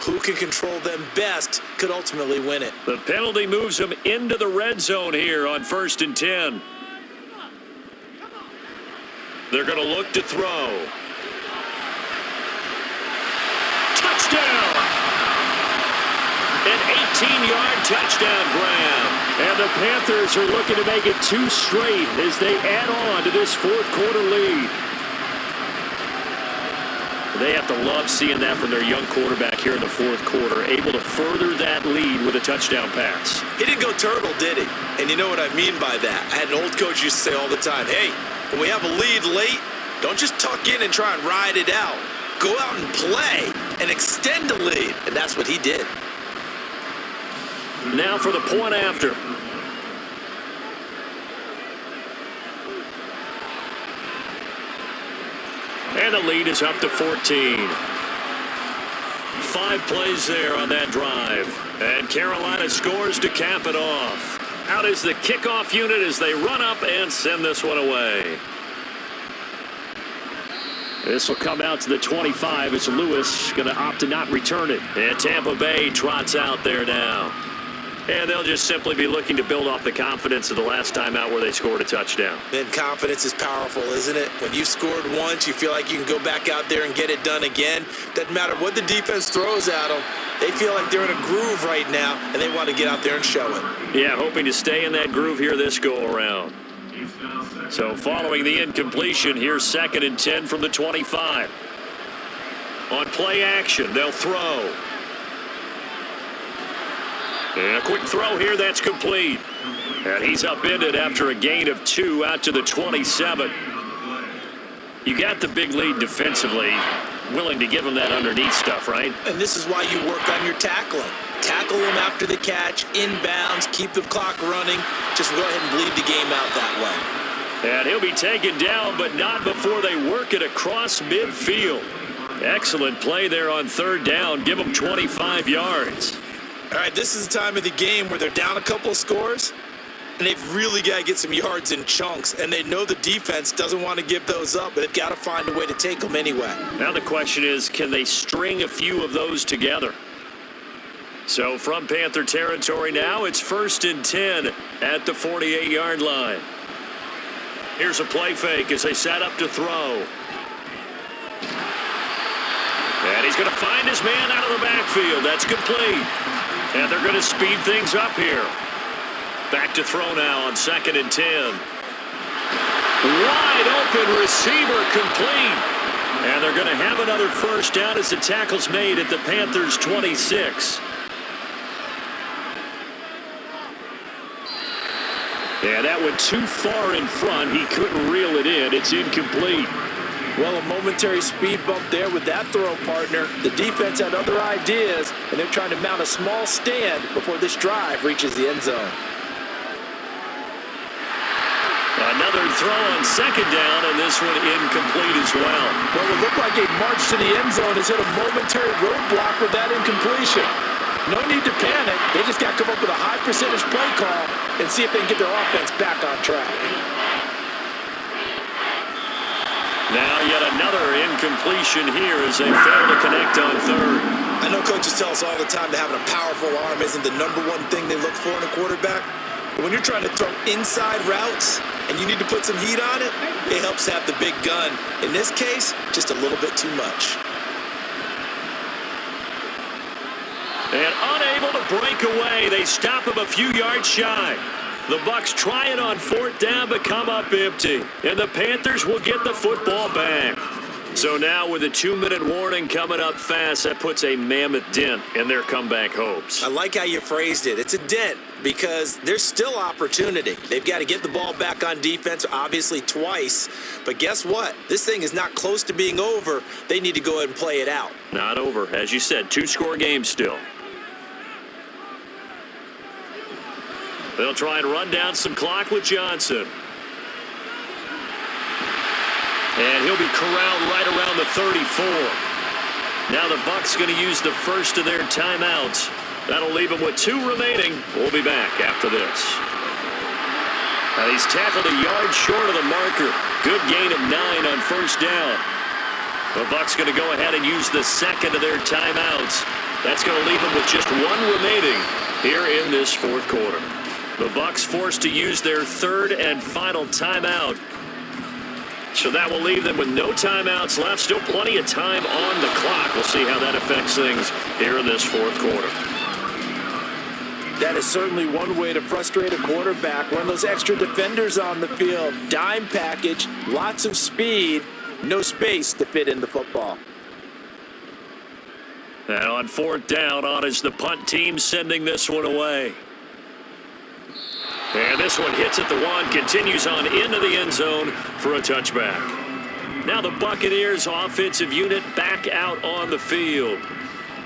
Who can control them best could ultimately win it. The penalty moves him into the red zone here on 1st and 10. They're going to look to throw. Touchdown! An 18-yard touchdown grab. And the Panthers are looking to make it 2 straight as they add on to this 4th quarter lead. They have to love seeing that from their young quarterback here in the 4th quarter, able to further that lead with a touchdown pass. He didn't go turtle, did he? And you know what I mean by that. I had an old coach used to say all the time, hey, when we have a lead late, don't just tuck in and try and ride it out. Go out and play and extend the lead. And that's what he did. Now for the point after. And the lead is up to 14. 5 plays there on that drive. And Carolina scores to cap it off. Out is the kickoff unit as they run up and send this one away. This will come out to the 25 as Lewis going to opt to not return it. And Tampa Bay trots out there now. And they'll just simply be looking to build off the confidence of the last time out where they scored a touchdown. Then confidence is powerful, isn't it? When you scored once, you feel like you can go back out there and get it done again. Doesn't matter what the defense throws at them. They feel like they're in a groove right now, and they want to get out there and show it. Yeah, hoping to stay in that groove here this go-around. So following the incompletion, here's 2nd and 10 from the 25. On play action, they'll throw. And a quick throw here, that's complete. And he's upended after a gain of 2 out to the 27. You got the big lead defensively, willing to give him that underneath stuff, right? And this is why you work on your tackling. Tackle him after the catch, inbounds, keep the clock running. Just go ahead and bleed the game out that way. And he'll be taken down, but not before they work it across midfield. Excellent play there on third down. Give them 25 yards. All right, this is the time of the game where they're down a couple of scores, and they've really got to get some yards in chunks, and they know the defense doesn't want to give those up, but they've got to find a way to take them anyway. Now the question is, can they string a few of those together? So from Panther territory now, it's 1st and 10 at the 48-yard line. Here's a play fake as they set up to throw. And he's going to find his man out of the backfield. That's complete. And they're going to speed things up here. Back to throw now on 2nd and 10. Wide open receiver complete. And they're going to have another first down as the tackle's made at the Panthers' 26. Yeah, that went too far in front. He couldn't reel it in. It's incomplete. Well, a momentary speed bump there with that throw, partner. The defense had other ideas, and they're trying to mount a small stand before this drive reaches the end zone. Another throw on 2nd down, and this one incomplete as well. Well, it looked like a march to the end zone has hit a momentary roadblock with that incompletion. No need to panic. They just got to come up with a high percentage play call and see if they can get their offense back on track. Now yet another incompletion here as they fail to connect on third. I know coaches tell us all the time that having a powerful arm isn't the number one thing they look for in a quarterback. But when you're trying to throw inside routes and you need to put some heat on it, it helps have the big gun. In this case, just a little bit too much. And unable to break away, they stop him a few yards shy. The Bucs try it on 4th down, but come up empty. And the Panthers will get the football back. So now with a 2-minute warning coming up fast, that puts a mammoth dent in their comeback hopes. I like how you phrased it. It's a dent because there's still opportunity. They've got to get the ball back on defense, obviously twice. But guess what? This thing is not close to being over. They need to go ahead and play it out. Not over. As you said, 2-score game still. They'll try and run down some clock with Johnson. And he'll be corralled right around the 34. Now the Bucs going to use the first of their timeouts. That'll leave them with 2 remaining. We'll be back after this. Now he's tackled a yard short of the marker. Good gain of 9 on 1st down. The Bucs going to go ahead and use the second of their timeouts. That's going to leave them with just 1 remaining here in this 4th quarter. The Bucs forced to use their 3rd and final timeout. So that will leave them with no timeouts left. Still plenty of time on the clock. We'll see how that affects things here in this 4th quarter. That is certainly one way to frustrate a quarterback. Run those extra defenders on the field. Dime package, lots of speed, no space to fit in the football. And on 4th down, on is the punt team sending this one away. And this one hits at the 1, continues on into the end zone for a touchback. Now the Buccaneers offensive unit back out on the field.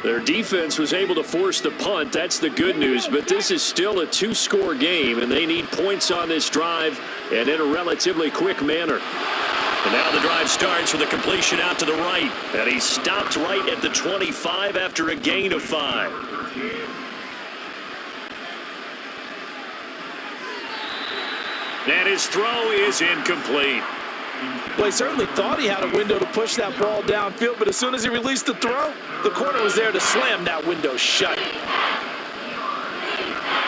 Their defense was able to force the punt. That's the good news, but this is still a 2-score game, and they need points on this drive and in a relatively quick manner. And now the drive starts with a completion out to the right, and he stopped right at the 25 after a gain of 5. And his throw is incomplete. Well, he certainly thought he had a window to push that ball downfield, but as soon as he released the throw, the corner was there to slam that window shut.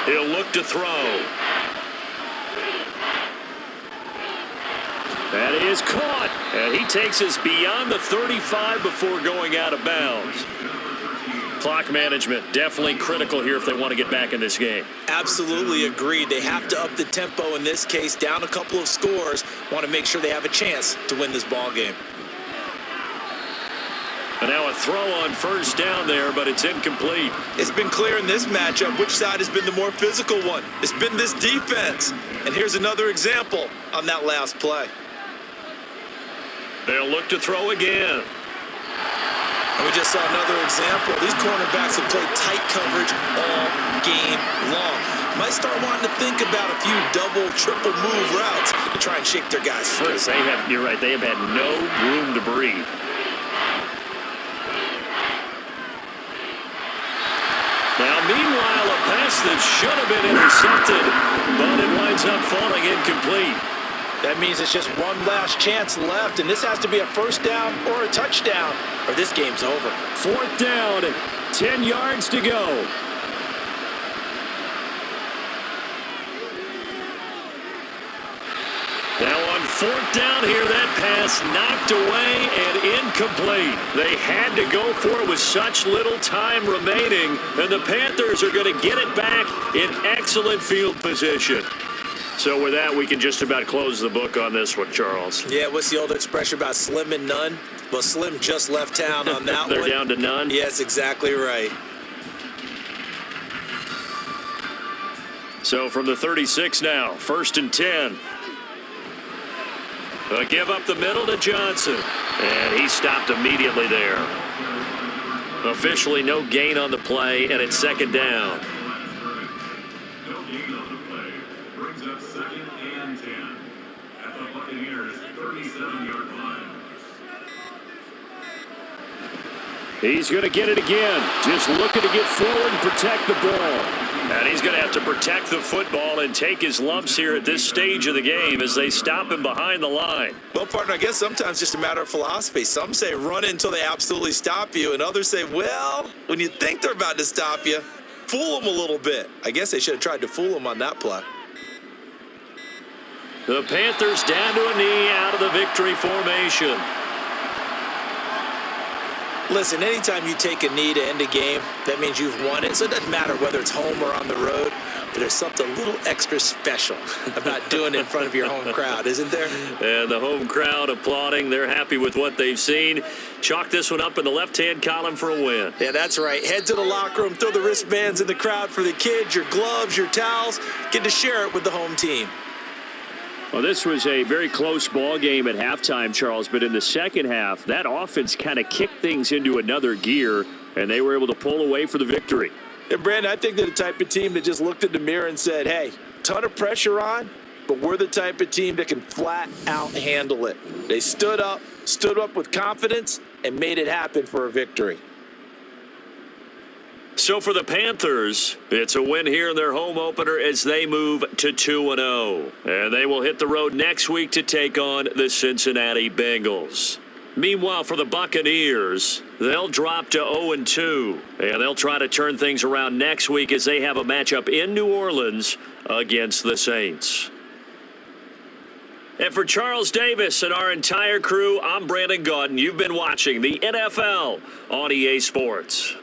He'll look to throw. That is caught, and he takes us beyond the 35 before going out of bounds. Clock management definitely critical here if they want to get back in this game. Absolutely agreed. They have to up the tempo in this case, down a couple of scores. Want to make sure they have a chance to win this ball game. And now a throw on first down there, but it's incomplete. It's been clear in this matchup which side has been the more physical one. It's been this defense. And here's another example on that last play. They'll look to throw again. And we just saw another example. These cornerbacks have played tight coverage all game long. Might start wanting to think about a few double, triple move routes to try and shake their guys free. You're right, they have had no room to breathe. Now, meanwhile, a pass that should have been intercepted, but it winds up falling incomplete. That means it's just one last chance left, and this has to be a first down or a touchdown, or this game's over. Fourth down, 10 yards to go. Now on fourth down here, that pass knocked away and incomplete. They had to go for it with such little time remaining, and the Panthers are going to get it back in excellent field position. So with that, we can just about close the book on this one, Charles. Yeah, what's the old expression about slim and none? Well, Slim just left town on that They're one. down to none? Yes, exactly right. So from the 36 now, 1st and 10. A give up the middle to Johnson. And he stopped immediately there. Officially no gain on the play, and it's second down. No gain on the play. Brings up 2nd and 10 at the Buccaneers' 37-yard line. He's going to get it again. Just looking to get forward and protect the ball. And he's going to have to protect the football and take his lumps here at this stage of the game as they stop him behind the line. Well, partner, I guess sometimes just a matter of philosophy. Some say run until they absolutely stop you, and others say, well, when you think they're about to stop you, fool them a little bit. I guess they should have tried to fool them on that play. The Panthers down to a knee out of the victory formation. Listen, anytime you take a knee to end a game, that means you've won it. So it doesn't matter whether it's home or on the road, but there's something a little extra special about doing it in front of your home crowd, isn't there? And the home crowd applauding. They're happy with what they've seen. Chalk this one up in the left-hand column for a win. Yeah, that's right. Head to the locker room, throw the wristbands in the crowd for the kids, your gloves, your towels. Get to share it with the home team. Well, this was a very close ball game at halftime, Charles, but in the second half, that offense kind of kicked things into another gear, and they were able to pull away for the victory. And, Brandon, I think they're the type of team that just looked in the mirror and said, hey, ton of pressure on, but we're the type of team that can flat out handle it. They stood up with confidence, and made it happen for a victory. So for the Panthers, it's a win here in their home opener as they move to 2-0. And they will hit the road next week to take on the Cincinnati Bengals. Meanwhile, for the Buccaneers, they'll drop to 0-2. And they'll try to turn things around next week as they have a matchup in New Orleans against the Saints. And for Charles Davis and our entire crew, I'm Brandon Gaudin. You've been watching the NFL on EA Sports.